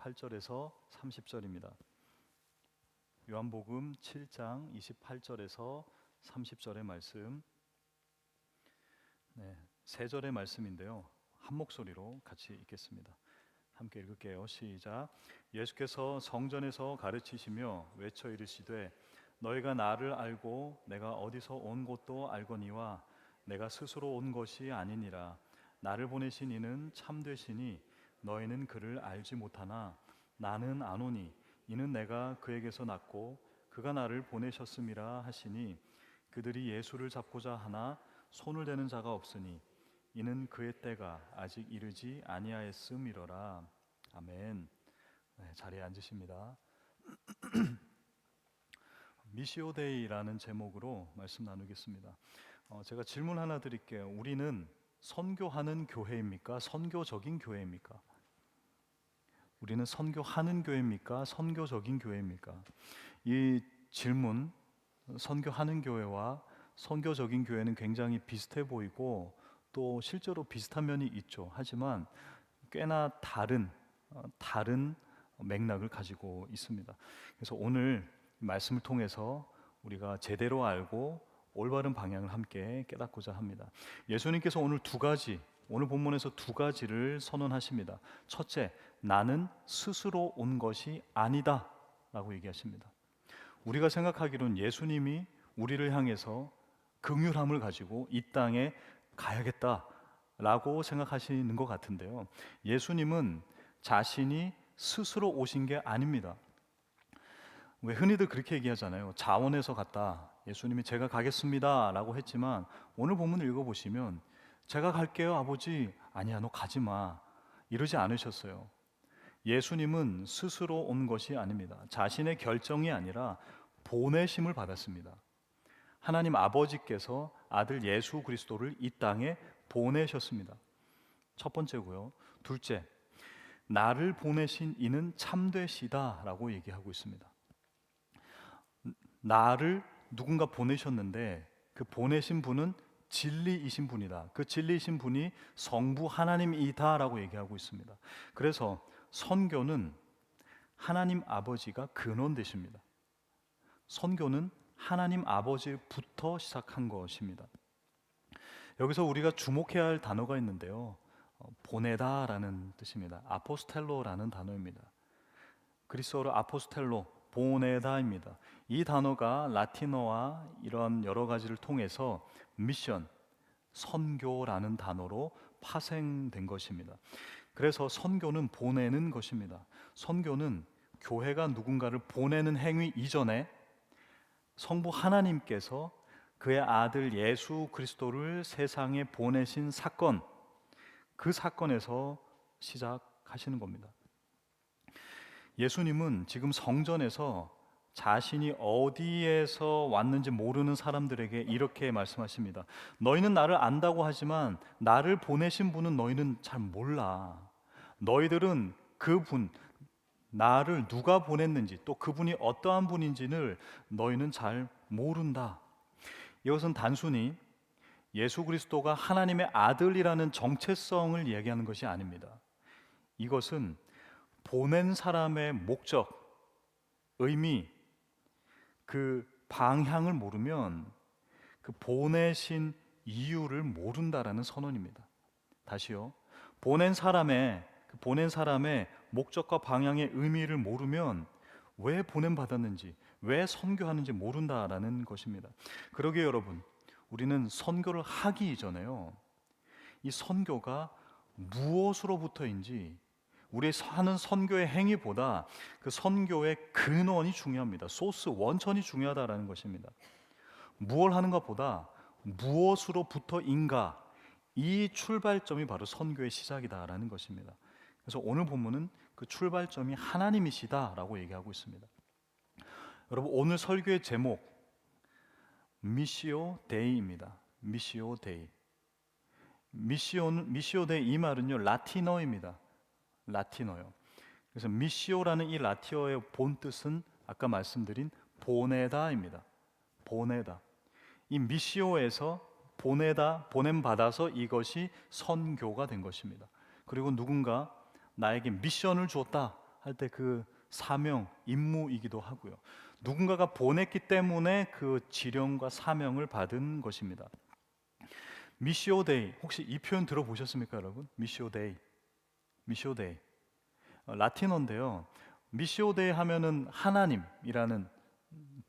28절에서 30절입니다. 요한복음 7장 28절에서 30절의 말씀, 세 절의 말씀인데요. 한 목소리로 같이 읽겠습니다. 함께 읽을게요. 시작. 예수께서 성전에서 가르치시며 외쳐 이르시되 너희가 나를 알고 내가 어디서 온 것도 알거니와 내가 스스로 온 것이 아니니라. 나를 보내신 이는 참되시니 너희는 그를 알지 못하나 나는 아노니 이는 내가 그에게서 났고 그가 나를 보내셨음이라 하시니 그들이 예수를 잡고자 하나 손을 대는 자가 없으니 이는 그의 때가 아직 이르지 아니하였음이로라. 아멘. 자리에 앉으십니다. 미시오데이라는 제목으로 말씀 나누겠습니다. 제가 질문 하나 드릴게요. 우리는 선교하는 교회입니까? 선교적인 교회입니까? 우리는 선교하는 교회입니까? 선교적인 교회입니까? 이 질문, 선교하는 교회와 선교적인 교회는 굉장히 비슷해 보이고 또 실제로 비슷한 면이 있죠. 하지만 꽤나 다른 맥락을 가지고 있습니다. 그래서 오늘 말씀을 통해서 우리가 제대로 알고 올바른 방향을 함께 깨닫고자 합니다. 예수님께서 오늘 본문에서 두 가지를 선언하십니다. 첫째, 나는 스스로 온 것이 아니다 라고 얘기하십니다. 우리가 생각하기로는 예수님이 우리를 향해서 긍휼함을 가지고 이 땅에 가야겠다 라고 생각하시는 것 같은데요. 예수님은 자신이 스스로 오신 게 아닙니다. 왜 흔히들 그렇게 얘기하잖아요. 자원해서 갔다. 예수님이 제가 가겠습니다 라고 했지만 오늘 본문을 읽어보시면 제가 갈게요 아버지. 아니야 너 가지 마 이러지 않으셨어요. 예수님은 스스로 온 것이 아닙니다. 자신의 결정이 아니라 보내심을 받았습니다. 하나님 아버지께서 아들 예수 그리스도를 이 땅에 보내셨습니다. 첫 번째고요. 둘째, 나를 보내신 이는 참되시다 라고 얘기하고 있습니다. 나를 누군가 보내셨는데 그 보내신 분은 진리이신 분이다. 그 진리이신 분이 성부 하나님이다 라고 얘기하고 있습니다. 그래서 선교는 하나님 아버지가 근원 되십니다. 선교는 하나님 아버지부터 시작한 것입니다. 여기서 우리가 주목해야 할 단어가 있는데요. 보내다라는 뜻입니다. 아포스텔로라는 단어입니다. 그리스어로 아포스텔로, 보내다입니다. 이 단어가 라틴어와 이런 여러 가지를 통해서 미션, 선교라는 단어로 파생된 것입니다. 그래서 선교는 보내는 것입니다. 선교는 교회가 누군가를 보내는 행위 이전에 성부 하나님께서 그의 아들 예수 그리스도를 세상에 보내신 사건, 그 사건에서 시작하시는 겁니다. 예수님은 지금 성전에서 자신이 어디에서 왔는지 모르는 사람들에게 이렇게 말씀하십니다. 너희는 나를 안다고 하지만 나를 보내신 분은 너희는 잘 몰라. 너희들은 그분, 나를 누가 보냈는지 또 그분이 어떠한 분인지를 너희는 잘 모른다. 이것은 단순히 예수 그리스도가 하나님의 아들이라는 정체성을 얘기하는 것이 아닙니다. 이것은 보낸 사람의 목적, 의미, 그 방향을 모르면 그 보내신 이유를 모른다라는 선언입니다. 다시요. 보낸 사람의 목적과 방향의 의미를 모르면 왜 보냄받았는지, 왜 선교하는지 모른다라는 것입니다. 그러기에 여러분, 우리는 선교를 하기 이전에요, 이 선교가 무엇으로부터인지, 우리 하는 선교의 행위보다 그 선교의 근원이 중요합니다. 소스, 원천이 중요하다라는 것입니다. 무엇을 하는 것보다 무엇으로부터인가, 이 출발점이 바로 선교의 시작이다라는 것입니다. 그래서 오늘 본문은 그 출발점이 하나님이시다라고 얘기하고 있습니다. 여러분, 오늘 설교의 제목 미시오 데이입니다. 미시오 데이. 미시오 데이, 이 말은요 라틴어입니다. 라틴어요. 그래서 미시오라는 이 라틴어의 본 뜻은 아까 말씀드린 보내다입니다. 보내다. 이 미시오에서 보냄받아서 이것이 선교가 된 것입니다. 그리고 누군가 나에게 미션을 주었다 할 때 그 사명, 임무이기도 하고요. 누군가가 보냈기 때문에 그 지령과 사명을 받은 것입니다. 미시오 데이, 혹시 이 표현 들어보셨습니까, 여러분? 미시오 데이, 미시오 데이. 라틴어인데요. 미시오 데이 하면은 하나님이라는,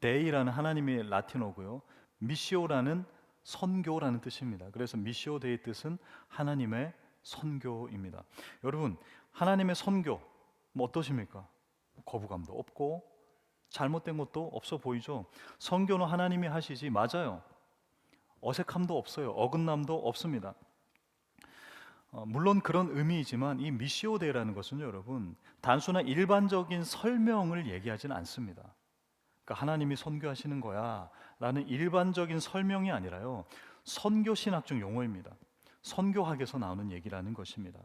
데이라는 하나님의 라틴어고요. 미시오라는 선교라는 뜻입니다. 그래서 미시오 데이 뜻은 하나님의 선교입니다. 여러분, 하나님의 선교 뭐 어떠십니까? 거부감도 없고 잘못된 것도 없어 보이죠? 선교는 하나님이 하시지, 맞아요. 어색함도 없어요. 어긋남도 없습니다. 물론 그런 의미이지만 이 미시오데이라는 것은요, 여러분, 단순한 일반적인 설명을 얘기하지는 않습니다. 그러니까 하나님이 선교하시는 거야 라는 일반적인 설명이 아니라요, 선교 신학적 용어입니다. 선교학에서 나오는 얘기라는 것입니다.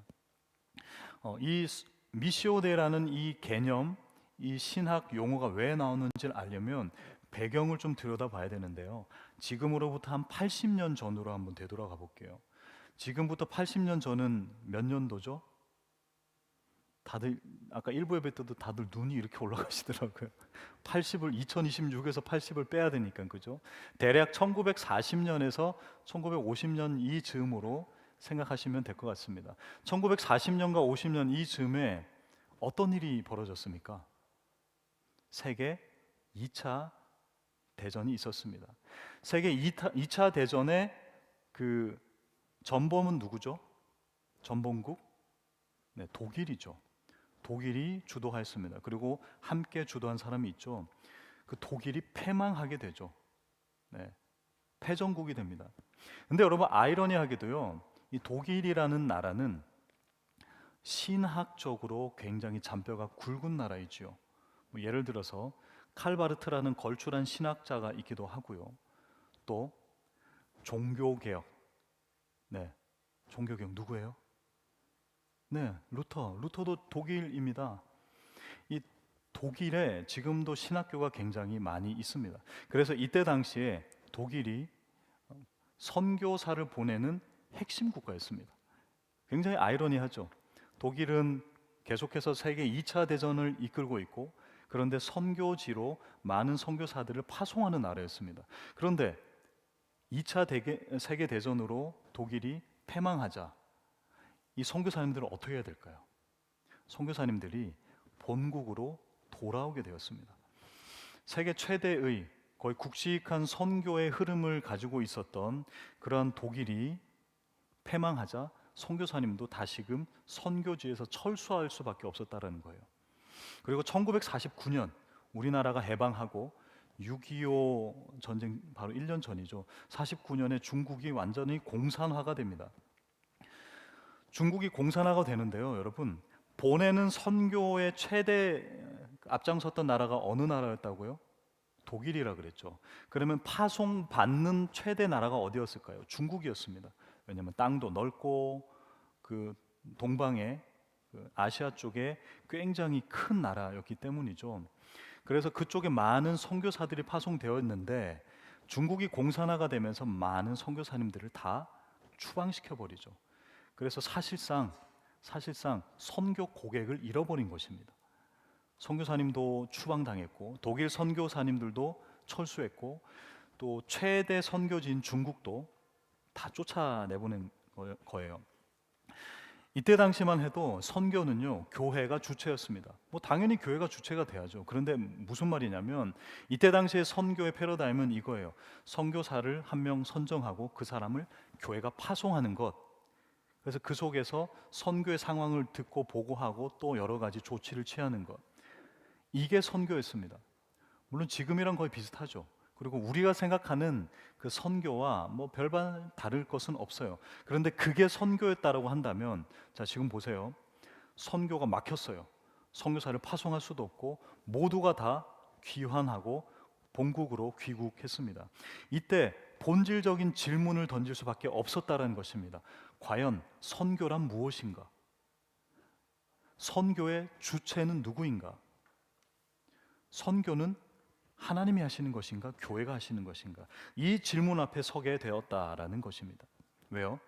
이 미시오데이라는 이 개념, 이 신학 용어가 왜 나오는지를 알려면 배경을 좀 들여다봐야 되는데요. 지금으로부터 한 80년 전으로 한번 되돌아가 볼게요. 지금부터 80년 전은 몇 년도죠? 다들 아까 일부 예배 때도 다들 눈이 이렇게 올라가시더라고요. 80을 2026에서 80을 빼야 되니까, 그죠? 대략 1940년에서 1950년 이 즈음으로 생각하시면 될 것 같습니다. 1940년과 50년 이 즈음에 어떤 일이 벌어졌습니까? 세계 2차 대전이 있었습니다. 세계 2차 대전의 그 전범은 누구죠? 전범국? 네, 독일이죠. 독일이 주도하였습니다. 그리고 함께 주도한 사람이 있죠. 그 독일이 패망하게 되죠. 네, 패전국이 됩니다. 근데 여러분, 아이러니하게도요, 이 독일이라는 나라는 신학적으로 굉장히 잔뼈가 굵은 나라이지요. 뭐 예를 들어서 칼바르트라는 걸출한 신학자가 있기도 하고요. 또 종교개혁, 네, 종교개혁 누구예요? 네, 루터도 독일입니다. 이 독일에 지금도 신학교가 굉장히 많이 있습니다. 그래서 이때 당시에 독일이 선교사를 보내는 핵심 국가였습니다. 굉장히 아이러니하죠. 독일은 계속해서 세계 2차 대전을 이끌고 있고, 그런데 선교지로 많은 선교사들을 파송하는 나라였습니다. 그런데 2차 세계 대전으로 독일이 패망하자 이 선교사님들은 어떻게 해야 될까요? 선교사님들이 본국으로 돌아오게 되었습니다. 세계 최대의 거의 국시익한 선교의 흐름을 가지고 있었던 그러한 독일이 패망하자 선교사님도 다시금 선교지에서 철수할 수밖에 없었다는 거예요. 그리고 1949년 우리나라가 해방하고 6.25 전쟁 바로 1년 전이죠. 49년에 중국이 완전히 공산화가 됩니다. 중국이 공산화가 되는데요, 여러분, 보내는 선교의 최대 앞장섰던 나라가 어느 나라였다고요? 독일이라 그랬죠. 그러면 파송받는 최대 나라가 어디였을까요? 중국이었습니다. 왜냐하면 땅도 넓고 그 동방의 그 아시아 쪽에 굉장히 큰 나라였기 때문이죠. 그래서 그쪽에 많은 선교사들이 파송되었는데 중국이 공산화가 되면서 많은 선교사님들을 다 추방시켜 버리죠. 그래서 사실상 선교 고객을 잃어버린 것입니다. 선교사님도 추방당했고 독일 선교사님들도 철수했고 또 최대 선교지인 중국도 다 쫓아내보낸 거예요. 이때 당시만 해도 선교는요, 교회가 주체였습니다. 뭐 당연히 교회가 주체가 돼야죠. 그런데 무슨 말이냐면 이때 당시의 선교의 패러다임은 이거예요. 선교사를 한 명 선정하고 그 사람을 교회가 파송하는 것. 그래서 그 속에서 선교의 상황을 듣고 보고하고 또 여러 가지 조치를 취하는 것. 이게 선교였습니다. 물론 지금이랑 거의 비슷하죠. 그리고 우리가 생각하는 그 선교와 뭐 별반 다를 것은 없어요. 그런데 그게 선교였다라고 한다면, 자, 지금 보세요. 선교가 막혔어요. 선교사를 파송할 수도 없고 모두가 다 귀환하고 본국으로 귀국했습니다. 이때 본질적인 질문을 던질 수밖에 없었다는 것입니다. 과연 선교란 무엇인가? 선교의 주체는 누구인가? 선교는 하나님이 하시는 것인가? 교회가 하시는 것인가? 이 질문 앞에 서게 되었다라는 것입니다. 왜요?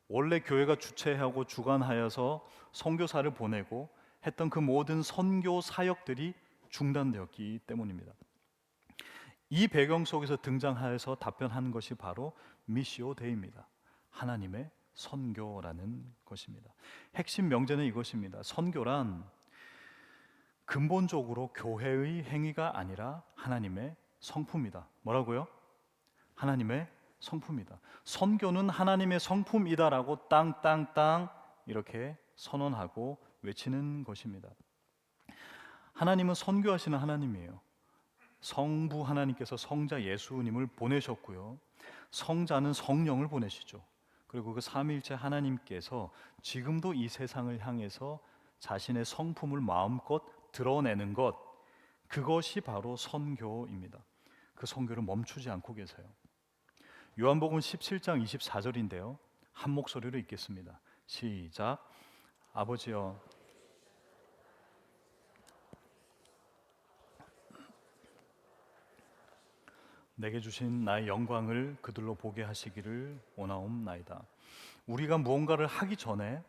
원래 교회가 주체하고 주관하여서 선교사를 보내고 했던 그 모든 선교 사역들이 중단되었기 때문입니다. 이 배경 속에서 등장하여서 답변하는 것이 바로 미시오 데이입니다. 하나님의 선교라는 것입니다. 핵심 명제는 이것입니다. 선교란 근본적으로 교회의 행위가 아니라 하나님의 성품이다. 뭐라고요? 하나님의 성품이다. 선교는 하나님의 성품이다라고 땅땅땅 이렇게 선언하고 외치는 것입니다. 하나님은 선교하시는 하나님이에요. 성부 하나님께서 성자 예수님을 보내셨고요. 성자는 성령을 보내시죠. 그리고 그 삼위일체 하나님께서 지금도 이 세상을 향해서 자신의 성품을 마음껏 드러내는 것, 그것이 바로 선교입니다. 그 선교를 멈추지 않고 계세요. 요한복음 17장 24절인데요. 한 목소리로 읽겠습니다. 시작. 아버지여, 내게 주신 나의 영광을 그들로 보게 하시기를 원하옵나이다. 우리가 무언가를 하기 전에,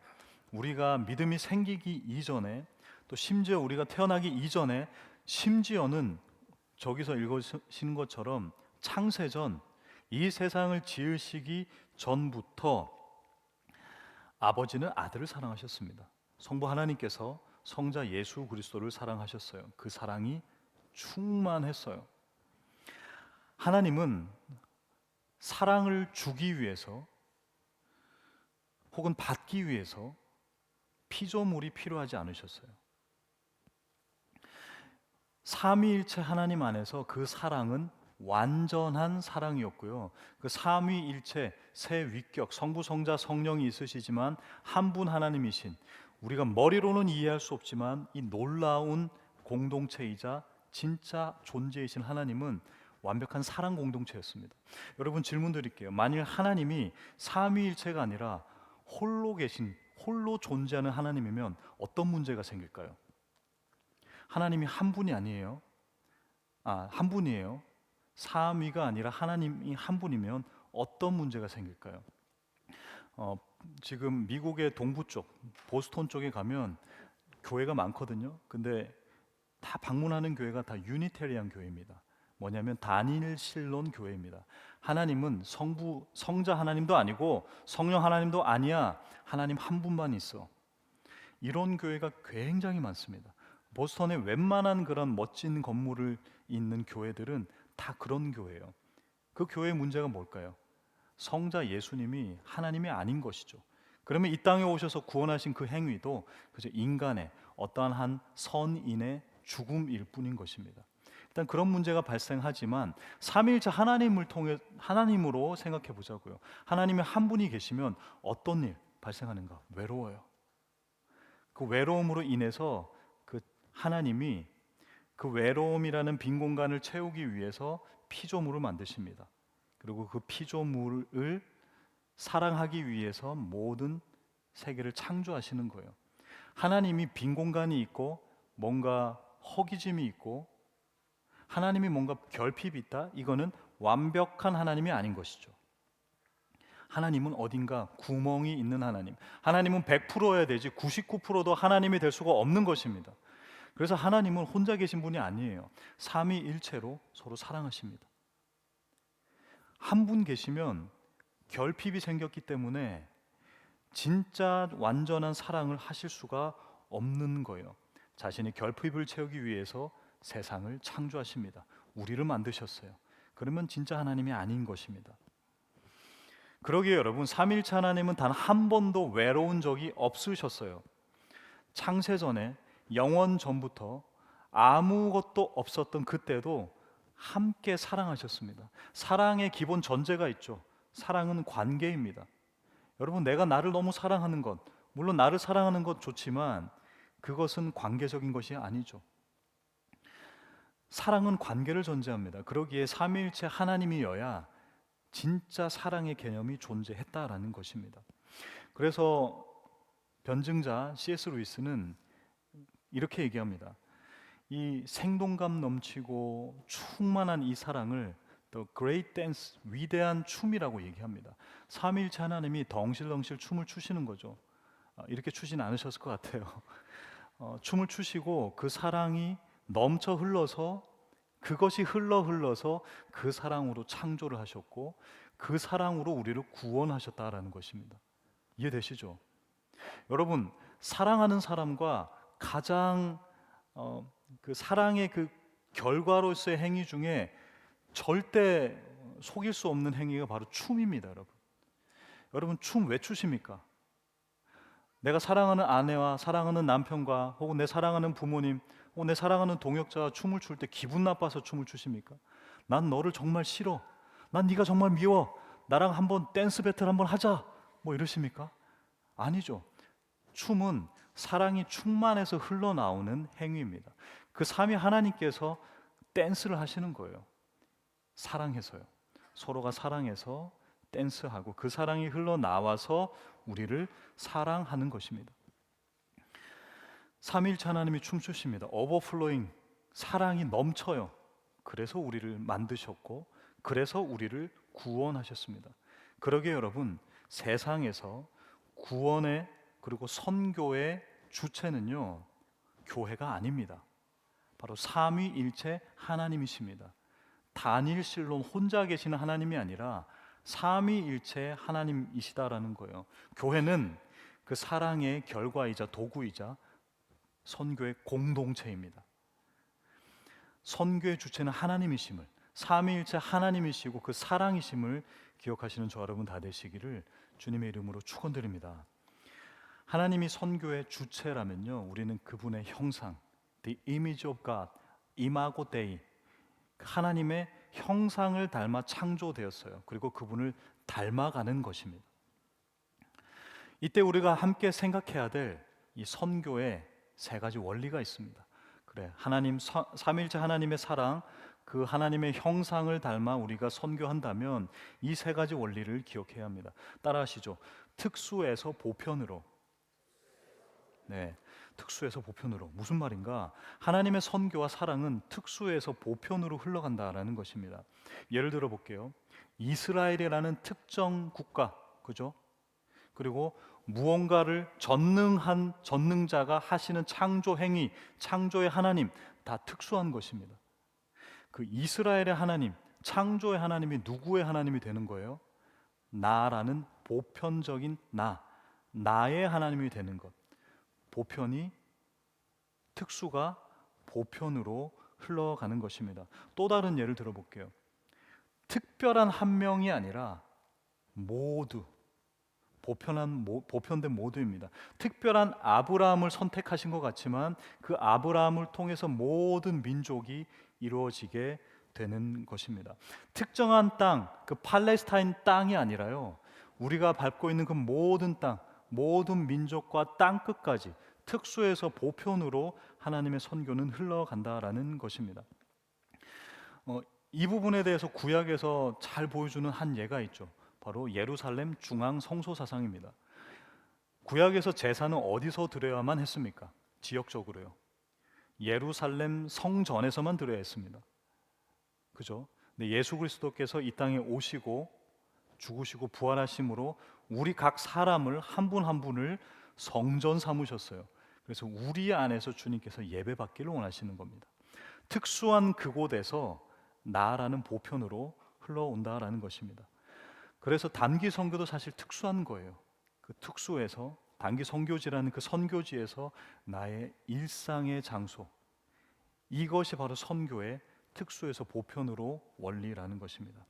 우리가 믿음이 생기기 이전에, 또 심지어 우리가 태어나기 이전에, 심지어는 저기서 읽으시는 것처럼 창세전, 이 세상을 지으시기 전부터 아버지는 아들을 사랑하셨습니다. 성부 하나님께서 성자 예수 그리스도를 사랑하셨어요. 그 사랑이 충만했어요. 하나님은 사랑을 주기 위해서 혹은 받기 위해서 피조물이 필요하지 않으셨어요. 삼위일체 하나님 안에서 그 사랑은 완전한 사랑이었고요. 그 삼위일체 세 위격 성부 성자 성령이 있으시지만 한 분 하나님이신, 우리가 머리로는 이해할 수 없지만 이 놀라운 공동체이자 진짜 존재이신 하나님은 완벽한 사랑 공동체였습니다. 여러분 질문 드릴게요. 만일 하나님이 삼위일체가 아니라 홀로 계신, 홀로 존재하는 하나님이면 어떤 문제가 생길까요? 하나님이 한 분이 아니에요. 한 분이에요. 삼위가 아니라 하나님이 한 분이면 어떤 문제가 생길까요? 지금 미국의 동부 쪽, 보스턴 쪽에 가면 교회가 많거든요. 근데 다 방문하는 교회가 다 유니테리안 교회입니다. 뭐냐면 단일 신론 교회입니다. 하나님은 성부, 성자 하나님도 아니고 성령 하나님도 아니야. 하나님 한 분만 있어. 이런 교회가 굉장히 많습니다. 보스턴에 웬만한 그런 멋진 건물을 있는 교회들은 다 그런 교회예요. 그 교회의 문제가 뭘까요? 성자 예수님이 하나님이 아닌 것이죠. 그러면 이 땅에 오셔서 구원하신 그 행위도 그저 인간의 어떠한 한 선인의 죽음일 뿐인 것입니다. 일단 그런 문제가 발생하지만 삼위일체 하나님을 통해 하나님으로 생각해 보자고요. 하나님이 한 분이 계시면 어떤 일 발생하는가? 외로워요. 그 외로움으로 인해서 그 하나님이 그 외로움이라는 빈 공간을 채우기 위해서 피조물을 만드십니다. 그리고 그 피조물을 사랑하기 위해서 모든 세계를 창조하시는 거예요. 하나님이 빈 공간이 있고 뭔가 허기짐이 있고 하나님이 뭔가 결핍이 있다? 이거는 완벽한 하나님이 아닌 것이죠. 하나님은 어딘가 구멍이 있는 하나님. 하나님은 100%여야 되지 99%도 하나님이 될 수가 없는 것입니다. 그래서 하나님은 혼자 계신 분이 아니에요. 삼위일체로 서로 사랑하십니다. 한 분 계시면 결핍이 생겼기 때문에 진짜 완전한 사랑을 하실 수가 없는 거예요. 자신의 결핍을 채우기 위해서 세상을 창조하십니다. 우리를 만드셨어요. 그러면 진짜 하나님이 아닌 것입니다. 그러기에 여러분, 삼위일체 하나님은 단 한 번도 외로운 적이 없으셨어요. 창세전에 영원 전부터 아무것도 없었던 그때도 함께 사랑하셨습니다. 사랑의 기본 전제가 있죠. 사랑은 관계입니다. 여러분, 내가 나를 너무 사랑하는 것, 물론 나를 사랑하는 것 좋지만 그것은 관계적인 것이 아니죠. 사랑은 관계를 전제합니다. 그러기에 삼위일체 하나님이어야 진짜 사랑의 개념이 존재했다라는 것입니다. 그래서 변증자 C.S. 루이스는 이렇게 얘기합니다. 이 생동감 넘치고 충만한 이 사랑을 The Great Dance, 위대한 춤이라고 얘기합니다. 삼위일체 하나님이 덩실덩실 춤을 추시는 거죠. 이렇게 추진 않으셨을 것 같아요. 춤을 추시고 그 사랑이 넘쳐 흘러서 그것이 흘러서 그 사랑으로 창조를 하셨고 그 사랑으로 우리를 구원하셨다라는 것입니다. 이해되시죠? 여러분, 사랑하는 사람과 가장 그 사랑의 그 결과로서의 행위 중에 절대 속일 수 없는 행위가 바로 춤입니다, 여러분. 여러분, 춤 왜 추십니까? 내가 사랑하는 아내와 사랑하는 남편과 혹은 내 사랑하는 부모님 혹은 내 사랑하는 동역자와 춤을 출 때 기분 나빠서 춤을 추십니까? 난 너를 정말 싫어. 난 네가 정말 미워. 나랑 한번 댄스 배틀 한번 하자. 뭐 이러십니까? 아니죠. 춤은 사랑이 충만해서 흘러나오는 행위입니다. 그 삼위 하나님께서 댄스를 하시는 거예요. 사랑해서요. 서로가 사랑해서 댄스하고 그 사랑이 흘러나와서 우리를 사랑하는 것입니다. 삼위일체 하나님이 춤추십니다. 오버플로잉, 사랑이 넘쳐요. 그래서 우리를 만드셨고 그래서 우리를 구원하셨습니다. 그러기에 여러분, 세상에서 구원의 그리고 선교의 주체는요, 교회가 아닙니다. 바로 삼위일체 하나님이십니다. 단일신론 혼자 계시는 하나님이 아니라 삼위일체 하나님이시다라는 거예요. 교회는 그 사랑의 결과이자 도구이자 선교의 공동체입니다. 선교의 주체는 하나님이심을, 삼위일체 하나님이시고 그 사랑이심을 기억하시는 저 여러분 다 되시기를 주님의 이름으로 축원드립니다. 하나님이 선교의 주체라면요, 우리는 그분의 형상, the image of God, 이마고 데이, 하나님의 형상을 닮아 창조되었어요. 그리고 그분을 닮아가는 것입니다. 이때 우리가 함께 생각해야 될 이 선교의 세 가지 원리가 있습니다. 그래, 하나님 삼위일체 하나님의 사랑, 그 하나님의 형상을 닮아 우리가 선교한다면 이 세 가지 원리를 기억해야 합니다. 따라하시죠. 특수에서 보편으로. 네, 특수에서 보편으로. 무슨 말인가? 하나님의 선교와 사랑은 특수에서 보편으로 흘러간다라는 것입니다. 예를 들어 볼게요. 이스라엘이라는 특정 국가, 그죠? 그리고 무언가를 전능한 전능자가 하시는 창조 행위, 창조의 하나님, 다 특수한 것입니다. 그 이스라엘의 하나님, 창조의 하나님이 누구의 하나님이 되는 거예요? 나라는 보편적인 나의 하나님이 되는 것. 보편이, 특수가 보편으로 흘러가는 것입니다. 또 다른 예를 들어볼게요. 특별한 한 명이 아니라 모두, 보편된 모두입니다. 특별한 아브라함을 선택하신 것 같지만 그 아브라함을 통해서 모든 민족이 이루어지게 되는 것입니다. 특정한 땅, 그 팔레스타인 땅이 아니라요, 우리가 밟고 있는 그 모든 땅, 모든 민족과 땅 끝까지 특수해서 보편으로 하나님의 선교는 흘러간다라는 것입니다. 이 부분에 대해서 구약에서 잘 보여주는 한 예가 있죠. 바로 예루살렘 중앙 성소 사상입니다. 구약에서 제사는 어디서 드려야만 했습니까? 지역적으로요. 예루살렘 성전에서만 드려야 했습니다. 그죠? 근데 예수 그리스도께서 이 땅에 오시고 죽으시고 부활하심으로 우리 각 사람을 한 분 한 분을 성전 삼으셨어요. 그래서 우리 안에서 주님께서 예배받기를 원하시는 겁니다. 특수한 그곳에서 나라는 보편으로 흘러온다라는 것입니다. 그래서 단기 선교도 사실 특수한 거예요. 그 특수에서 단기 선교지라는 그 선교지에서 나의 일상의 장소, 이것이 바로 선교의 특수에서 보편으로 원리라는 것입니다.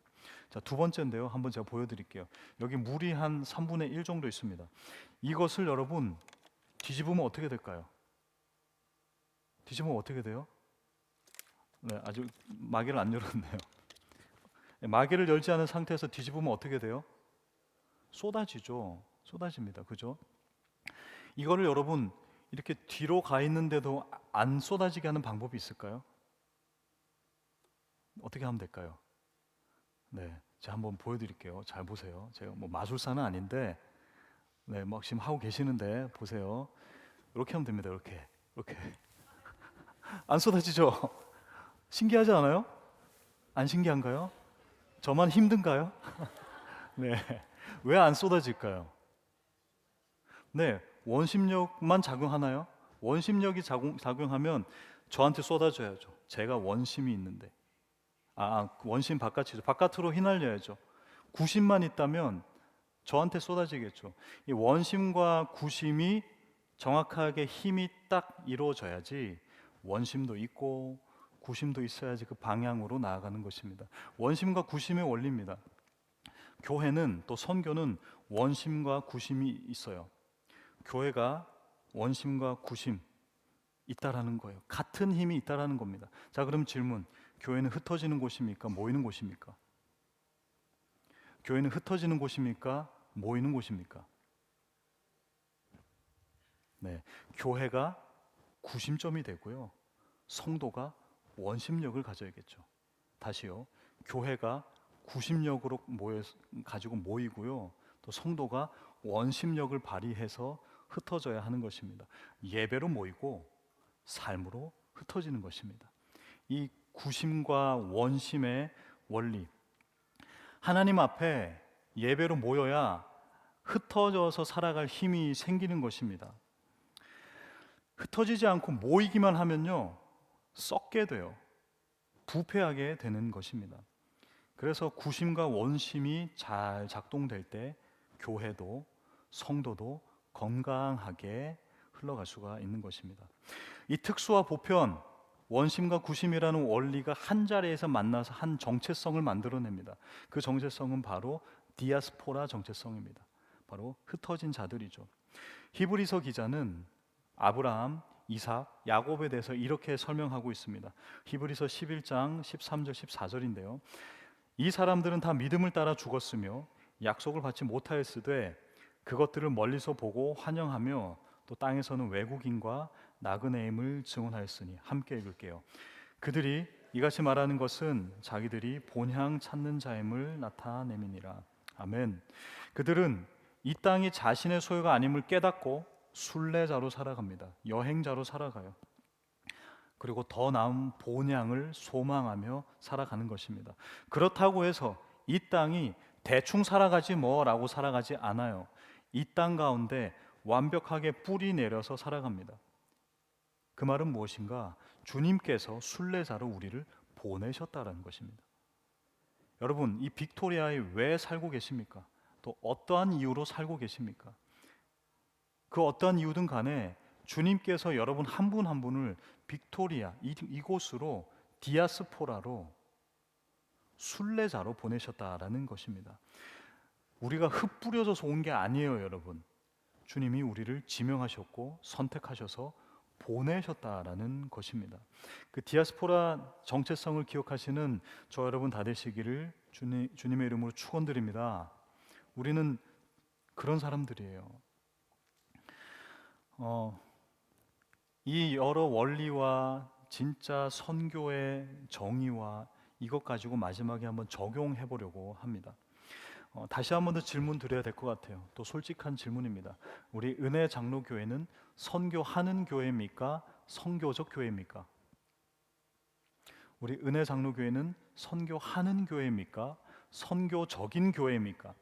자, 두 번째인데요. 한번 제가 보여드릴게요. 여기 물이 한 3분의 1 정도 있습니다. 이것을 여러분 뒤집으면 어떻게 될까요? 뒤집으면 어떻게 돼요? 네, 아직 마개를 안 열었네요. 마개를 열지 않은 상태에서 뒤집으면 어떻게 돼요? 쏟아지죠. 쏟아집니다. 그죠? 이거를 여러분 이렇게 뒤로 가 있는데도 안 쏟아지게 하는 방법이 있을까요? 어떻게 하면 될까요? 네, 제가 한번 보여드릴게요. 잘 보세요. 제가 뭐 마술사는 아닌데, 네, 막 지금 하고 계시는데 보세요. 이렇게 하면 됩니다. 이렇게 안 쏟아지죠? 신기하지 않아요? 안 신기한가요? 저만 힘든가요? 네, 왜 안 쏟아질까요? 네, 원심력만 작용하나요? 원심력이 작용하면 저한테 쏟아져야죠. 제가 원심이 있는데, 원심 바깥이죠. 바깥으로 휘날려야죠. 구심만 있다면 저한테 쏟아지겠죠. 이 원심과 구심이 정확하게 힘이 딱 이루어져야지, 원심도 있고 구심도 있어야지 그 방향으로 나아가는 것입니다. 원심과 구심의 원리입니다. 교회는, 또 선교는 원심과 구심이 있어요. 교회가 원심과 구심 있다라는 거예요. 같은 힘이 있다라는 겁니다. 자, 그럼 질문: 교회는 흩어지는 곳입니까? 모이는 곳입니까? 교회는 흩어지는 곳입니까? 모이는 곳입니까? 네, 교회가 구심점이 되고요, 성도가 원심력을 가져야겠죠. 다시요, 교회가 구심력으로 가지고 모이고요, 또 성도가 원심력을 발휘해서 흩어져야 하는 것입니다. 예배로 모이고 삶으로 흩어지는 것입니다. 이 구심과 원심의 원리, 하나님 앞에 예배로 모여야 흩어져서 살아갈 힘이 생기는 것입니다. 흩어지지 않고 모이기만 하면요, 썩게 돼요. 부패하게 되는 것입니다. 그래서 구심과 원심이 잘 작동될 때 교회도 성도도 건강하게 흘러갈 수가 있는 것입니다. 이 특수와 보편, 원심과 구심이라는 원리가 한 자리에서 만나서 한 정체성을 만들어냅니다. 그 정체성은 바로 디아스포라 정체성입니다. 바로 흩어진 자들이죠. 히브리서 기자는 아브라함, 이삭, 야곱에 대해서 이렇게 설명하고 있습니다. 히브리서 11장 13절 14절인데요. 이 사람들은 다 믿음을 따라 죽었으며 약속을 받지 못하였으되 그것들을 멀리서 보고 환영하며 또 땅에서는 외국인과 나그네임을 증언하였으니. 함께 읽을게요. 그들이 이같이 말하는 것은 자기들이 본향 찾는 자임을 나타내미니라. 아멘. 그들은 이 땅이 자신의 소유가 아님을 깨닫고 순례자로 살아갑니다. 여행자로 살아가요. 그리고 더 나은 본향을 소망하며 살아가는 것입니다. 그렇다고 해서 이 땅이 대충 살아가지 뭐라고 살아가지 않아요. 이 땅 가운데 완벽하게 뿌리 내려서 살아갑니다. 그 말은 무엇인가? 주님께서 순례자로 우리를 보내셨다는 것입니다. 여러분, 이 빅토리아에 왜 살고 계십니까? 또 어떠한 이유로 살고 계십니까? 그 어떠한 이유든 간에 주님께서 여러분 한 분 한 분을 빅토리아, 이곳으로, 디아스포라로, 순례자로 보내셨다라는 것입니다. 우리가 흩뿌려져서 온 게 아니에요, 여러분. 주님이 우리를 지명하셨고 선택하셔서 보내셨다라는 것입니다. 그 디아스포라 정체성을 기억하시는 저 여러분 다 되시기를 주님의 이름으로 축원드립니다. 우리는 그런 사람들이에요. 이 여러 원리와 진짜 선교의 정의와 이것 가지고 마지막에 한번 적용해 보려고 합니다. 다시 한번 더 질문 드려야 될 것 같아요. 또 솔직한 질문입니다. 우리 은혜 장로교회는 선교하는 교회입니까? 선교적 교회입니까? 우리 은혜 장로교회는 선교하는 교회입니까? 선교적인 교회입니까?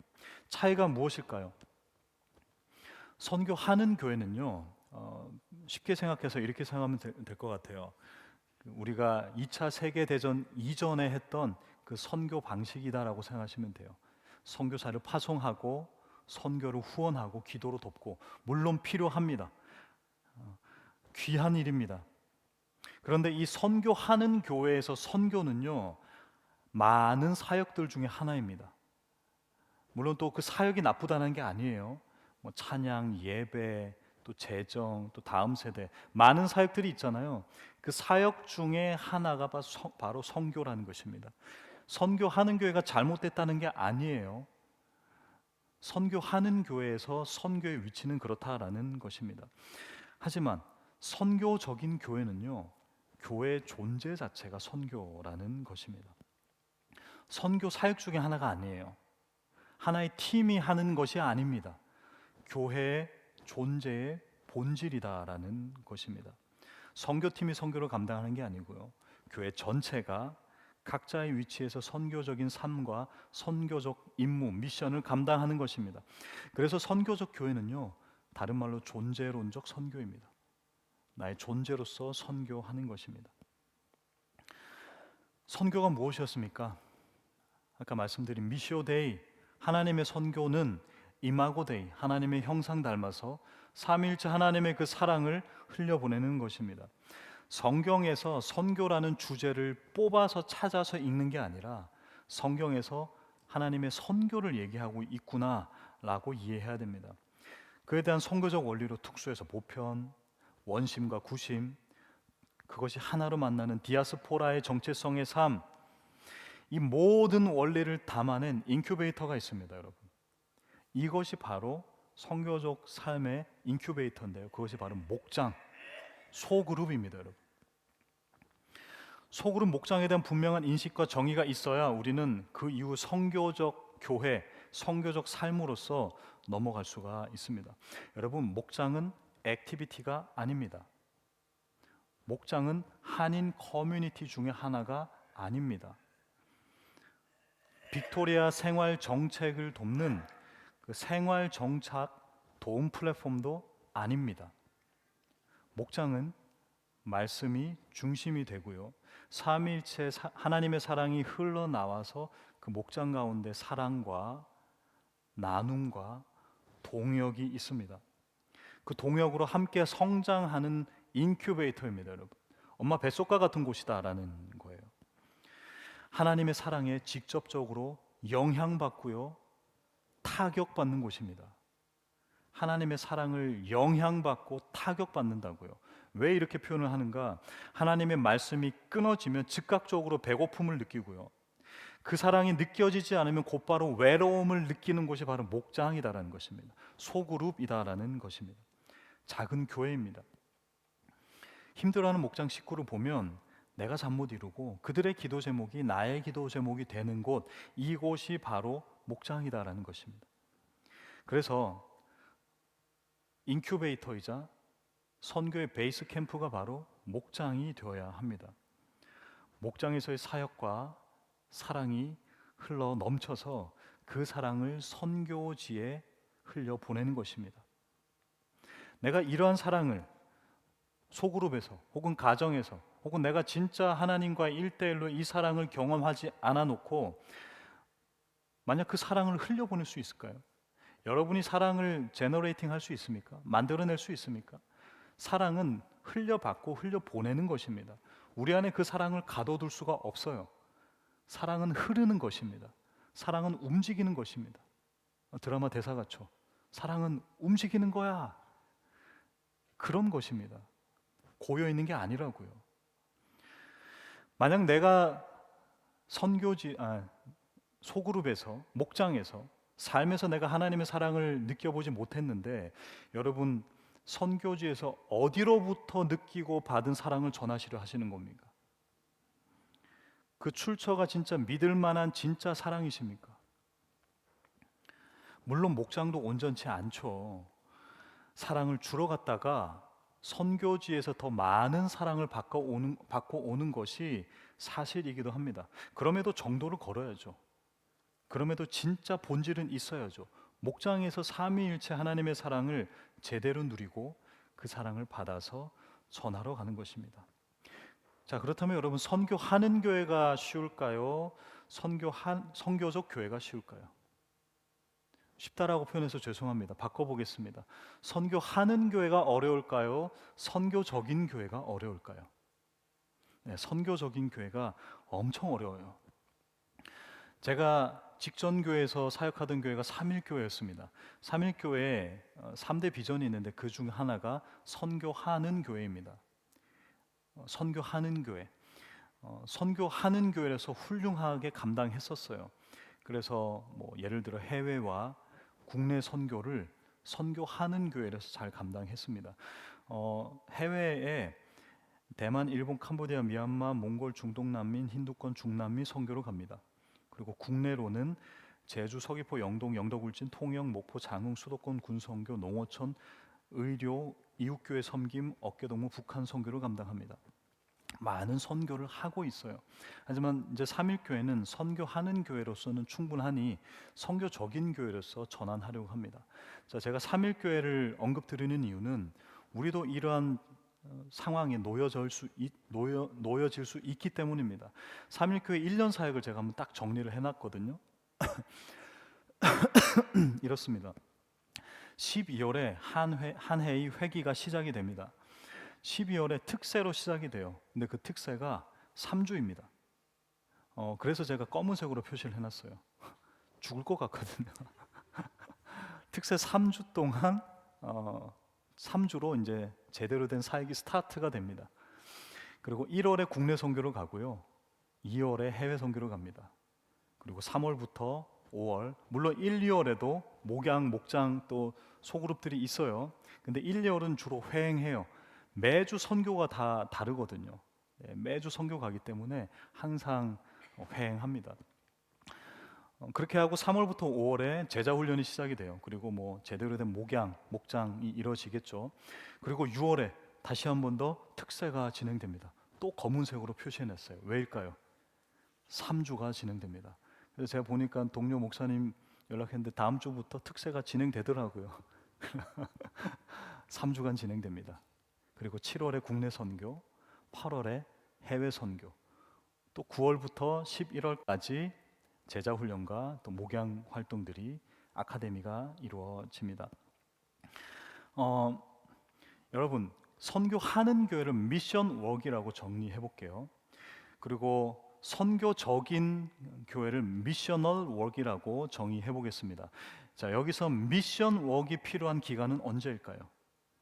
차이가 무엇일까요? 선교하는 교회는요, 쉽게 생각해서 이렇게 생각하면 될 것 같아요. 우리가 2차 세계대전 이전에 했던 그 선교 방식이다라고 생각하시면 돼요. 선교사를 파송하고 선교를 후원하고 기도로 돕고, 물론 필요합니다. 귀한 일입니다. 그런데 이 선교하는 교회에서 선교는요, 많은 사역들 중에 하나입니다. 물론 또 그 사역이 나쁘다는 게 아니에요. 뭐 찬양, 예배, 또 재정, 또 다음 세대, 많은 사역들이 있잖아요. 그 사역 중에 하나가 바로 선교라는 것입니다. 선교하는 교회가 잘못됐다는 게 아니에요. 선교하는 교회에서 선교의 위치는 그렇다라는 것입니다. 하지만 선교적인 교회는요, 교회의 존재 자체가 선교라는 것입니다. 선교 사역 중에 하나가 아니에요. 하나의 팀이 하는 것이 아닙니다. 교회의 존재의 본질이다라는 것입니다. 선교팀이 선교를 감당하는 게 아니고요, 교회 전체가 각자의 위치에서 선교적인 삶과 선교적 임무, 미션을 감당하는 것입니다. 그래서 선교적 교회는요, 다른 말로 존재론적 선교입니다. 나의 존재로서 선교하는 것입니다. 선교가 무엇이었습니까? 아까 말씀드린 미시오 데이, 하나님의 선교는 이마고 데이, 하나님의 형상 닮아서 삼위일체 하나님의 그 사랑을 흘려보내는 것입니다. 성경에서 선교라는 주제를 뽑아서 찾아서 읽는 게 아니라 성경에서 하나님의 선교를 얘기하고 있구나라고 이해해야 됩니다. 그에 대한 선교적 원리로 특수해서 보편, 원심과 구심, 그것이 하나로 만나는 디아스포라의 정체성의 삶, 이 모든 원리를 담아낸 인큐베이터가 있습니다, 여러분. 이것이 바로 선교적 삶의 인큐베이터인데요. 그것이 바로 목장, 소그룹입니다, 여러분. 소그룹 목장에 대한 분명한 인식과 정의가 있어야 우리는 그 이후 선교적 교회, 선교적 삶으로서 넘어갈 수가 있습니다. 여러분, 목장은 액티비티가 아닙니다. 목장은 한인 커뮤니티 중에 하나가 아닙니다. 빅토리아 생활 정책을 돕는 그 생활 정착 도움 플랫폼도 아닙니다. 목장은 말씀이 중심이 되고요. 삼위일체 하나님의 사랑이 흘러나와서 그 목장 가운데 사랑과 나눔과 동역이 있습니다. 그 동역으로 함께 성장하는 인큐베이터입니다, 여러분. 엄마 뱃속과 같은 곳이다라는 거예요. 하나님의 사랑에 직접적으로 영향받고요, 타격받는 곳입니다. 하나님의 사랑을 영향받고 타격받는다고요. 왜 이렇게 표현을 하는가? 하나님의 말씀이 끊어지면 즉각적으로 배고픔을 느끼고요, 그 사랑이 느껴지지 않으면 곧바로 외로움을 느끼는 곳이 바로 목장이다라는 것입니다. 소그룹이다라는 것입니다. 작은 교회입니다. 힘들어하는 목장 식구를 보면 내가 잠 못 이루고 그들의 기도 제목이 나의 기도 제목이 되는 곳, 이곳이 바로 목장이다라는 것입니다. 그래서 인큐베이터이자 선교의 베이스 캠프가 바로 목장이 되어야 합니다. 목장에서의 사역과 사랑이 흘러 넘쳐서 그 사랑을 선교지에 흘려 보내는 것입니다. 내가 이러한 사랑을 소그룹에서 혹은 가정에서 혹은 내가 진짜 하나님과 1대1로 이 사랑을 경험하지 않아 놓고 만약 그 사랑을 흘려보낼 수 있을까요? 여러분이 사랑을 제너레이팅 할 수 있습니까? 만들어낼 수 있습니까? 사랑은 흘려받고 흘려보내는 것입니다. 우리 안에 그 사랑을 가둬둘 수가 없어요. 사랑은 흐르는 것입니다. 사랑은 움직이는 것입니다. 드라마 대사 같죠? 사랑은 움직이는 거야. 그런 것입니다. 고여 있는 게 아니라고요. 만약 내가 소그룹에서, 목장에서, 삶에서 내가 하나님의 사랑을 느껴보지 못했는데, 여러분 선교지에서 어디로부터 느끼고 받은 사랑을 전하시려 하시는 겁니까? 그 출처가 진짜 믿을 만한 진짜 사랑이십니까? 물론 목장도 온전치 않죠. 사랑을 주러 갔다가 선교지에서 더 많은 사랑을 받고 오는 것이 사실이기도 합니다. 그럼에도 정도를 걸어야죠. 그럼에도 진짜 본질은 있어야죠. 목장에서 삼위일체 하나님의 사랑을 제대로 누리고 그 사랑을 받아서 전하러 가는 것입니다. 자, 그렇다면 여러분, 선교하는 교회가 쉬울까요? 선교적 교회가 쉬울까요? 쉽다라고 표현해서 죄송합니다. 바꿔보겠습니다. 선교하는 교회가 어려울까요? 선교적인 교회가 어려울까요? 네, 선교적인 교회가 엄청 어려워요. 제가 직전 교회에서 사역하던 교회가 삼일교회였습니다. 삼일교회에 3대 비전이 있는데 그 중 하나가 선교하는 교회입니다. 선교하는 교회. 선교하는 교회에서 훌륭하게 감당했었어요. 그래서 뭐 예를 들어 해외와 국내 선교를 선교하는 교회에서 잘 감당했습니다. 해외에 대만, 일본, 캄보디아, 미얀마, 몽골, 중동 난민, 힌두권, 중남미 선교로 갑니다. 그리고 국내로는 제주, 서귀포, 영동, 영덕울진, 통영, 목포, 장흥, 수도권 군선교, 농어촌, 의료, 이웃교회 섬김, 어깨동무, 북한 선교를 감당합니다. 많은 선교를 하고 있어요. 하지만 이제 삼일교회는 선교하는 교회로서는 충분하니 선교적인 교회로서 전환하려고 합니다. 자, 제가 삼일교회를 언급드리는 이유는 우리도 이러한 상황에 놓여질 수 있기 때문입니다. 3일교회 1년 사역을 제가 한번 딱 정리를 해놨거든요. 이렇습니다. 12월에 한 해의 회기가 시작이 됩니다. 12월에 특세로 시작이 돼요. 근데 그 특세가 3주입니다. 그래서 제가 검은색으로 표시를 해놨어요. 죽을 것 같거든요. 특세 3주 동안 3주로 이제 제대로 된 사역이 스타트가 됩니다. 그리고 1월에 국내 선교를 가고요. 2월에 해외 선교를 갑니다. 그리고 3월부터 5월, 물론 1, 2월에도 목양, 목장 또 소그룹들이 있어요. 근데 1, 2월은 주로 회행해요. 매주 선교가 다 다르거든요. 매주 선교 가기 때문에 항상 회행합니다. 그렇게 하고 3월부터 5월에 제자 훈련이 시작이 돼요. 그리고 뭐 제대로 된 목양, 목장이 이루어지겠죠. 그리고 6월에 다시 한 번 더 특세가 진행됩니다. 또 검은색으로 표시해냈어요. 왜일까요? 3주가 진행됩니다. 그래서 제가 보니까 동료 목사님 연락했는데 다음 주부터 특세가 진행되더라고요. 3주간 진행됩니다. 그리고 7월에 국내 선교, 8월에 해외 선교, 또 9월부터 11월까지 제자 훈련과 또 목양 활동들이 아카데미가 이루어집니다. 여러분, 선교하는 교회를 미션 웍이라고 정리해 볼게요. 그리고 선교적인 교회를 미셔널 웍이라고 정의해 보겠습니다. 자, 여기서 미션 웍이 필요한 기간은 언제일까요?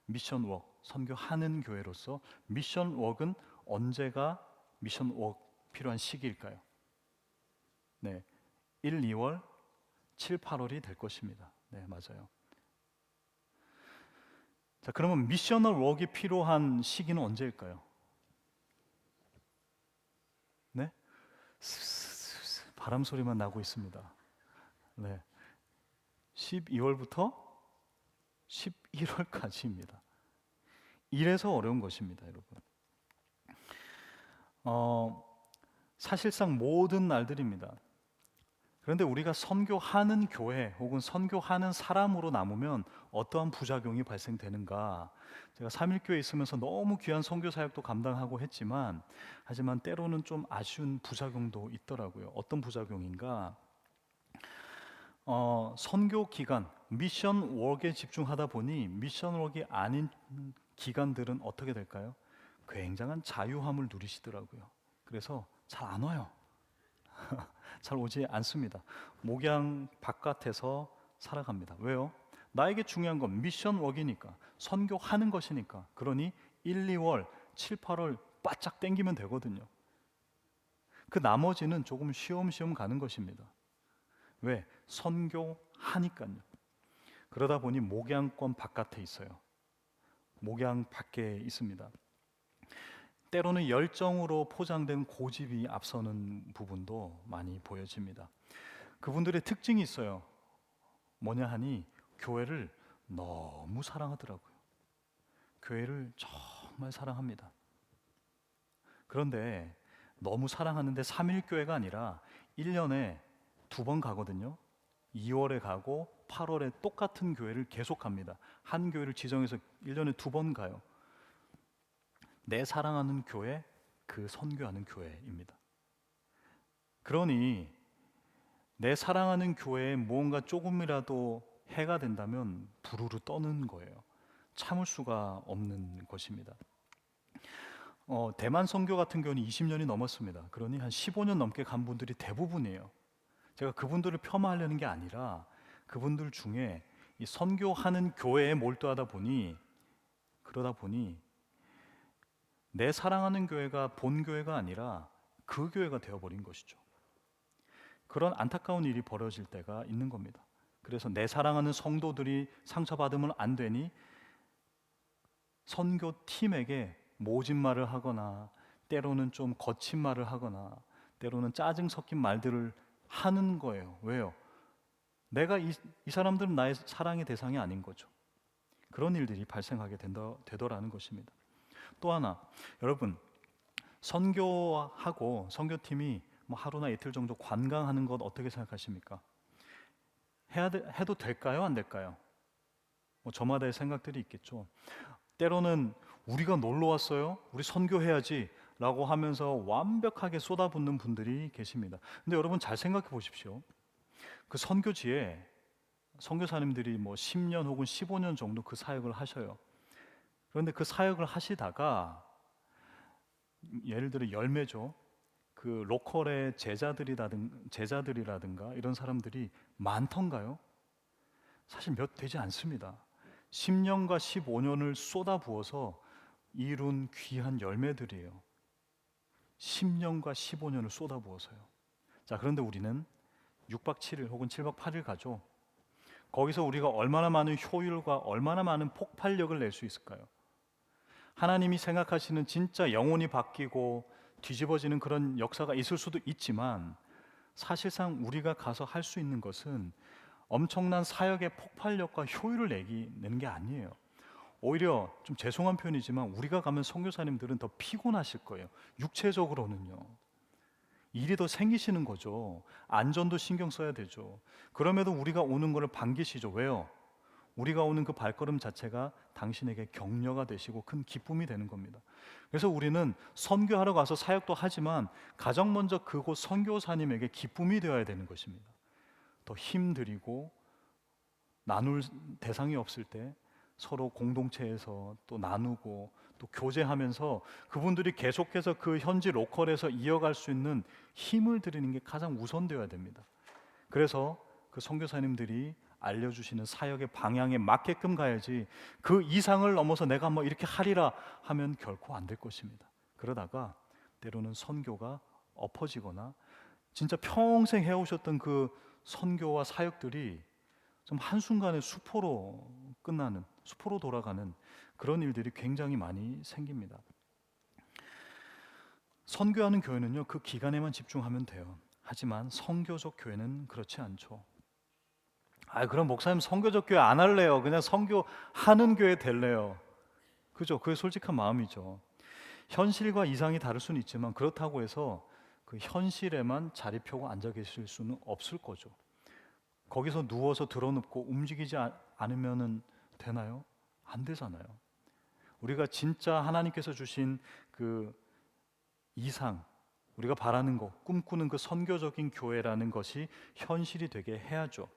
미션 웍, 선교하는 교회로서 미션 웍은 언제가 미션 웍 필요한 시기일까요? 네, 1, 2월, 7, 8월이 될 것입니다. 네, 맞아요. 자, 그러면 미셔널 웍이 필요한 시기는 언제일까요? 네? 바람 소리만 나고 있습니다. 네, 12월부터 11월까지입니다. 이래서 어려운 것입니다, 여러분. 사실상 모든 날들입니다. 그런데 우리가 선교하는 교회 혹은 선교하는 사람으로 남으면 어떠한 부작용이 발생되는가? 제가 3일교회에 있으면서 너무 귀한 선교 사역도 감당하고 했지만 하지만 때로는 좀 아쉬운 부작용도 있더라고요. 어떤 부작용인가? 선교 기간, 미션 웍에 집중하다 보니 미션 웍이 아닌 기간들은 어떻게 될까요? 굉장한 자유함을 누리시더라고요. 그래서 잘 안 와요. 잘 오지 않습니다. 목양 바깥에서 살아갑니다. 왜요? 나에게 중요한 건 미션 웍이니까, 선교하는 것이니까. 그러니 1, 2월, 7, 8월 바짝 땡기면 되거든요. 그 나머지는 조금 쉬엄쉬엄 가는 것입니다. 왜? 선교하니까요. 그러다 보니 목양권 바깥에 있어요. 목양 밖에 있습니다. 때로는 열정으로 포장된 고집이 앞서는 부분도 많이 보여집니다. 그분들의 특징이 있어요. 뭐냐 하니 교회를 너무 사랑하더라고요. 교회를 정말 사랑합니다. 그런데 너무 사랑하는데 3일교회가 아니라 1년에 2번 가거든요. 2월에 가고 8월에 똑같은 교회를 계속 갑니다. 한 교회를 지정해서 1년에 2번 가요. 내 사랑하는 교회, 그 선교하는 교회입니다. 그러니 내 사랑하는 교회에 무언가 조금이라도 해가 된다면 부르르 떠는 거예요. 참을 수가 없는 것입니다. 대만 선교 같은 경우는 20년이 넘었습니다. 그러니 한 15년 넘게 간 분들이 대부분이에요. 제가 그분들을 폄하하려는 게 아니라 그분들 중에 이 선교하는 교회에 몰두하다 보니 그러다 보니 내 사랑하는 교회가 본 교회가 아니라 그 교회가 되어버린 것이죠. 그런 안타까운 일이 벌어질 때가 있는 겁니다. 그래서 내 사랑하는 성도들이 상처받으면 안 되니 선교팀에게 모진 말을 하거나 때로는 좀 거친 말을 하거나 때로는 짜증 섞인 말들을 하는 거예요. 왜요? 내가 이 사람들은 나의 사랑의 대상이 아닌 거죠. 그런 일들이 발생하게 되더라는 것입니다. 또 하나, 여러분, 선교하고 선교팀이 뭐 하루나 이틀 정도 관광하는 것 어떻게 생각하십니까? 해도 될까요? 안 될까요? 뭐 저마다의 생각들이 있겠죠. 때로는 우리가 놀러 왔어요. 우리 선교해야지. 라고 하면서 완벽하게 쏟아붓는 분들이 계십니다. 근데 여러분 잘 생각해 보십시오. 그 선교지에 선교사님들이 뭐 10년 혹은 15년 정도 그 사역을 하셔요. 그런데 그 사역을 하시다가 예를 들어 열매죠. 그 로컬의 제자들이라든가 이런 사람들이 많던가요? 사실 몇 되지 않습니다. 10년과 15년을 쏟아부어서 이룬 귀한 열매들이에요. 10년과 15년을 쏟아부어서요. 자, 그런데 우리는 6박 7일 혹은 7박 8일 가죠. 거기서 우리가 얼마나 많은 효율과 얼마나 많은 폭발력을 낼 수 있을까요? 하나님이 생각하시는 진짜 영혼이 바뀌고 뒤집어지는 그런 역사가 있을 수도 있지만 사실상 우리가 가서 할 수 있는 것은 엄청난 사역의 폭발력과 효율을 내는 게 아니에요. 오히려 좀 죄송한 표현이지만 우리가 가면 선교사님들은 더 피곤하실 거예요. 육체적으로는요. 일이 더 생기시는 거죠. 안전도 신경 써야 되죠. 그럼에도 우리가 오는 것을 반기시죠. 왜요? 우리가 오는 그 발걸음 자체가 당신에게 격려가 되시고 큰 기쁨이 되는 겁니다. 그래서 우리는 선교하러 가서 사역도 하지만 가장 먼저 그곳 선교사님에게 기쁨이 되어야 되는 것입니다. 더 힘드리고 나눌 대상이 없을 때 서로 공동체에서 또 나누고 또 교제하면서 그분들이 계속해서 그 현지 로컬에서 이어갈 수 있는 힘을 드리는 게 가장 우선되어야 됩니다. 그래서 그 선교사님들이 알려주시는 사역의 방향에 맞게끔 가야지 그 이상을 넘어서 내가 뭐 이렇게 하리라 하면 결코 안 될 것입니다. 그러다가 때로는 선교가 엎어지거나 진짜 평생 해오셨던 그 선교와 사역들이 좀 한순간에 수포로 끝나는, 수포로 돌아가는 그런 일들이 굉장히 많이 생깁니다. 선교하는 교회는요, 그 기간에만 집중하면 돼요. 하지만 선교적 교회는 그렇지 않죠. 그럼 목사님 선교적 교회 안 할래요. 그냥 선교하는 교회 될래요. 그죠? 그게 솔직한 마음이죠. 현실과 이상이 다를 수는 있지만 그렇다고 해서 그 현실에만 자리 펴고 앉아 계실 수는 없을 거죠. 거기서 누워서 드러눕고 움직이지 않으면 되나요? 안 되잖아요. 우리가 진짜 하나님께서 주신 그 이상, 우리가 바라는 것, 꿈꾸는 그 선교적인 교회라는 것이 현실이 되게 해야죠.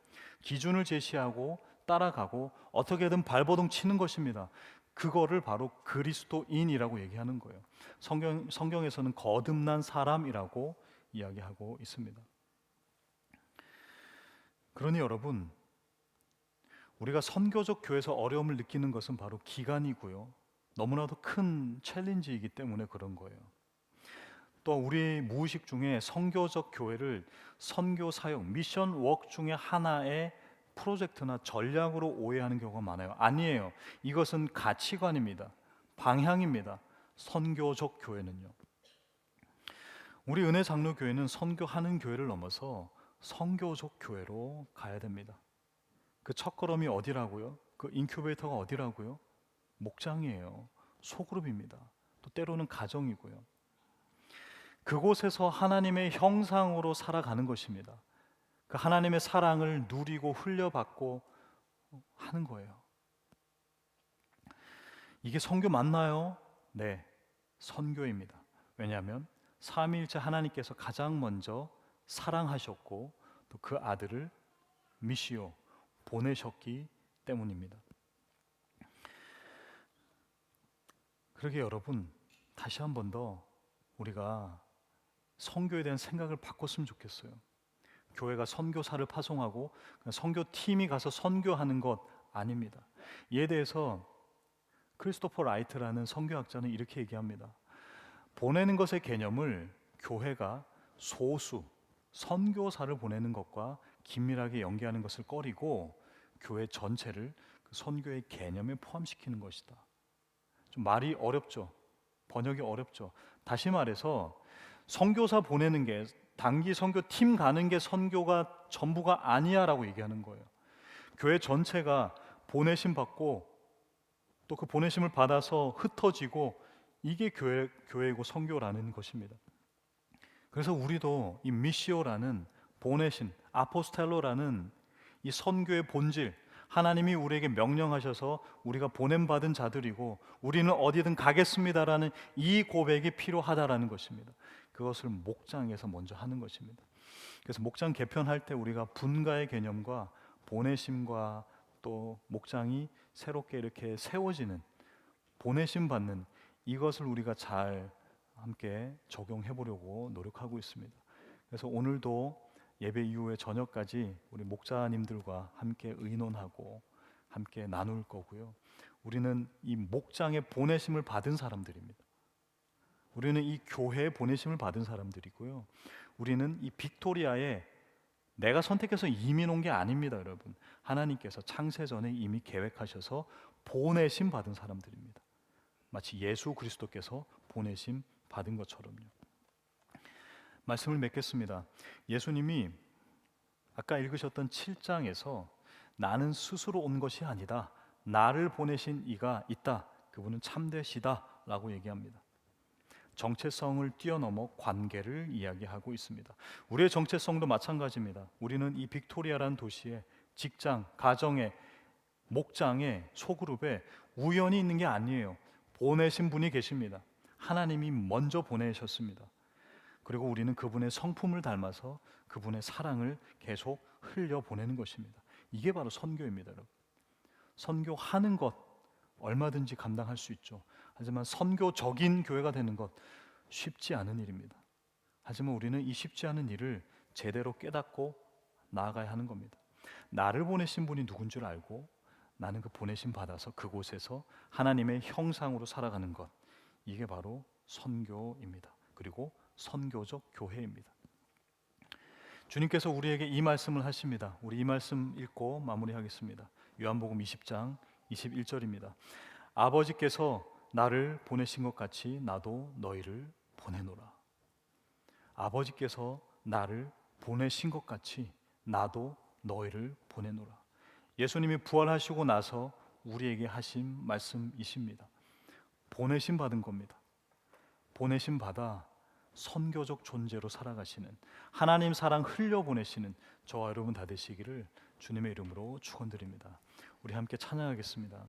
기준을 제시하고 따라가고 어떻게든 발버둥 치는 것입니다. 그거를 바로 그리스도인이라고 얘기하는 거예요. 성경에서는 거듭난 사람이라고 이야기하고 있습니다. 그러니 여러분, 우리가 선교적 교회에서 어려움을 느끼는 것은 바로 기간이고요. 너무나도 큰 챌린지이기 때문에 그런 거예요. 또 우리 무의식 중에 선교적 교회를 선교 사역, 미션 워크 중에 하나의 프로젝트나 전략으로 오해하는 경우가 많아요. 아니에요. 이것은 가치관입니다. 방향입니다. 선교적 교회는요. 우리 은혜 장로교회는 선교하는 교회를 넘어서 선교적 교회로 가야 됩니다. 그 첫걸음이 어디라고요? 그 인큐베이터가 어디라고요? 목장이에요. 소그룹입니다. 또 때로는 가정이고요. 그곳에서 하나님의 형상으로 살아가는 것입니다. 그 하나님의 사랑을 누리고 흘려받고 하는 거예요. 이게 선교 맞나요? 네, 선교입니다. 왜냐하면 삼위일체 하나님께서 가장 먼저 사랑하셨고 또 그 아들을 미시오 보내셨기 때문입니다. 그러게 여러분, 다시 한 번 더 우리가 선교에 대한 생각을 바꿨으면 좋겠어요. 교회가 선교사를 파송하고 선교팀이 가서 선교하는 것 아닙니다. 이에 대해서 크리스토퍼 라이트라는 선교학자는 이렇게 얘기합니다. 보내는 것의 개념을 교회가 소수 선교사를 보내는 것과 긴밀하게 연계하는 것을 꺼리고 교회 전체를 그 선교의 개념에 포함시키는 것이다. 좀 말이 어렵죠. 번역이 어렵죠. 다시 말해서 선교사 보내는 게 단기 선교팀 가는 게 선교가 전부가 아니야라고 얘기하는 거예요. 교회 전체가 보내심 받고 또 그 보내심을 받아서 흩어지고 이게 교회이고 선교라는 것입니다. 그래서 우리도 이 미시오라는 보내신 아포스텔로라는 이 선교의 본질, 하나님이 우리에게 명령하셔서 우리가 보냄받은 자들이고 우리는 어디든 가겠습니다라는 이 고백이 필요하다라는 것입니다. 그것을 목장에서 먼저 하는 것입니다. 그래서 목장 개편할 때 우리가 분가의 개념과 보내심과 또 목장이 새롭게 이렇게 세워지는, 보내심 받는, 이것을 우리가 잘 함께 적용해 보려고 노력하고 있습니다. 그래서 오늘도 예배 이후에 저녁까지 우리 목자님들과 함께 의논하고 함께 나눌 거고요. 우리는 이 목장의 보내심을 받은 사람들입니다. 우리는 이 교회에 보내심을 받은 사람들이고요. 우리는 이 빅토리아에 내가 선택해서 이민 온 게 아닙니다, 여러분. 하나님께서 창세전에 이미 계획하셔서 보내심 받은 사람들입니다. 마치 예수 그리스도께서 보내심 받은 것처럼요. 말씀을 맺겠습니다. 예수님이 아까 읽으셨던 7장에서 나는 스스로 온 것이 아니다, 나를 보내신 이가 있다, 그분은 참되시다 라고 얘기합니다. 정체성을 뛰어넘어 관계를 이야기하고 있습니다. 우리의 정체성도 마찬가지입니다. 우리는 이 빅토리아라는 도시에 직장, 가정에, 목장에, 소그룹에 우연히 있는 게 아니에요. 보내신 분이 계십니다. 하나님이 먼저 보내셨습니다. 그리고 우리는 그분의 성품을 닮아서 그분의 사랑을 계속 흘려 보내는 것입니다. 이게 바로 선교입니다, 여러분. 선교하는 것 얼마든지 감당할 수 있죠. 하지만 선교적인 교회가 되는 것 쉽지 않은 일입니다. 하지만 우리는 이 쉽지 않은 일을 제대로 깨닫고 나아가야 하는 겁니다. 나를 보내신 분이 누군 줄 알고 나는 그 보내심 받아서 그곳에서 하나님의 형상으로 살아가는 것, 이게 바로 선교입니다. 그리고 선교적 교회입니다. 주님께서 우리에게 이 말씀을 하십니다. 우리 이 말씀 읽고 마무리하겠습니다. 요한복음 20장 21절입니다. 아버지께서 나를 보내신 것 같이 나도 너희를 보내노라. 아버지께서 나를 보내신 것 같이 나도 너희를 보내노라. 예수님이 부활하시고 나서 우리에게 하신 말씀이십니다. 보내심 받은 겁니다. 보내심 받아 선교적 존재로 살아가시는, 하나님 사랑 흘려보내시는 저와 여러분 다 되시기를 주님의 이름으로 축원드립니다. 우리 함께 찬양하겠습니다.